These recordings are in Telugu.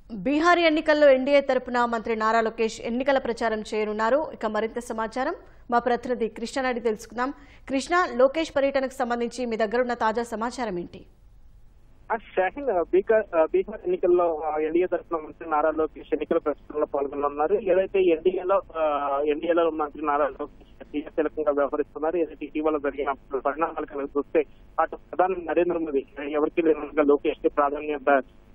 బీహార్ ఎన్నికల్లో ఎన్డీఏ తరపున మంత్రి నారా లోకేష్ ఎన్నికల ప్రచారం చేయనున్నారు. ఇక మరింత సమాచారం మా ప్రతినిధి కృష్ణారెడ్డి తెలుసుకుందాం. కృష్ణ, లోకేష్ పర్యటనకు సంబంధించి మీ దగ్గర ఉన్న తాజా సమాచారం ఏంటి? షాహిన్, బీహార్ ఎన్నికల్లో ఎన్డీఏ తరఫున మంత్రి నారా లోకేష్ ఎన్నికల ప్రచారంలో పాల్గొన్నారు. ఏదైతే ఎన్డీఏలో మంత్రి నారా లోకేష్ క్రియాశీలకంగా వ్యవహరిస్తున్నారు. ఏదైతే ఇటీవల జరిగిన పరిణామాలు కనుక చూస్తే అటు ప్రధాని నరేంద్ర మోదీ ఎవరికి లేనట్టుగా లోకేష్ కి ప్రాధాన్యత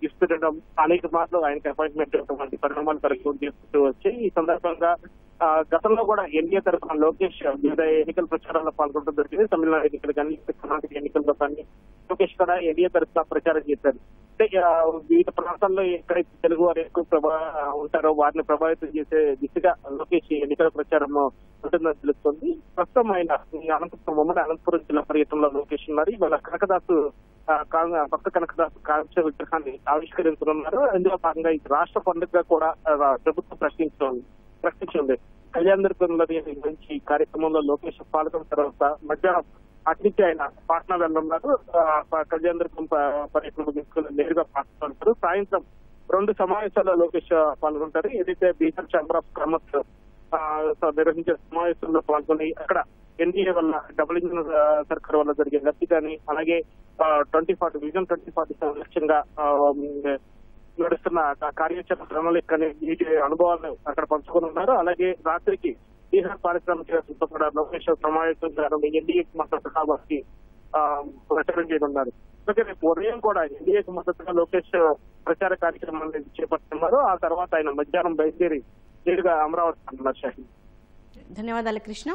ఇస్తుండడం, అనేక మార్లు ఆయనకి అపాయింట్మెంట్ ఇవ్వటువంటి పరిణామాలు కనుక తీసుకుంటూ వచ్చాయి. ఈ సందర్భంగా గతంలో కూడా ఎన్డీఏ తరఫున లోకేష్ వివిధ ఎన్నికల ప్రచారంలో పాల్గొనడం జరిగింది. తమిళనాడు ఎన్నికలు కానీ, కర్ణాటక ఎన్నికల్లో కానీ లోకేష్ కూడా ఎన్డీఏ తరఫున ప్రచారం చేశారు. అంటే వివిధ ప్రాంతాల్లో ఎక్కడైతే తెలుగు వారు ఎక్కువ ఉంటారో వారిని ప్రభావితం చేసే దిశగా లోకేష్ ఎన్నికల ప్రచారం ఉంటుందని తెలుస్తుంది. ప్రస్తుతం ఆయన అనంతపురం జిల్లా పర్యటనలో లోకేష్ ఉన్నారు. ఇవాళ భక్త కనకదాసు కాంస్య విగ్రహాన్ని ఆవిష్కరించనున్నారు. ఇందులో భాగంగా ఈ రాష్ట్ర పండుగగా కూడా ప్రభుత్వం ప్రకటించింది. కళ్యాణదుర్గంలోని మంచి కార్యక్రమంలో లోకేష్ పాల్గొన్న తర్వాత మధ్యాహ్నం అట్నుంచి ఆయన పాట్నా వెళ్ళనున్నారు. కళ్యాణదుర్గం పర్యటన ముగించుకుని నేరుగా పాట్నా వెళ్తారు. సాయంత్రం 2 సమావేశాల్లో లోకేష్ పాల్గొంటారు. ఏదైతే బీహార్ ఛాంబర్ ఆఫ్ కామర్స్ నిర్వహించే సమావేశంలో పాల్గొని అక్కడ ఎన్డీఏ వల్ల డబుల్ ఇంజిన్ సర్కార్ వల్ల జరిగే లబ్ధి కానీ, అలాగే 2047 లక్ష్యంగా నడుస్తున్న కార్యాచరణ ప్రణాళిక వీటి అనుభవాలను అక్కడ పంచుకున్నారు. అలాగే రాత్రికి బీహార్ పారిశ్రామిక కూడా లోకేష్ సమావేశం ఎన్డీఏకి మద్దతుగా వారికి ప్రచారం చేయనున్నారు. అలాగే రేపు ఉదయం కూడా ఎన్డీఏకి మద్దతుగా లోకేష్ ప్రచార కార్యక్రమాన్ని చేపడుతున్నారు. ఆ తర్వాత ఆయన మధ్యాహ్నం బయలుదేరి నేరుగా అమరావతి అంటున్నారు. ధన్యవాదాలు కృష్ణ.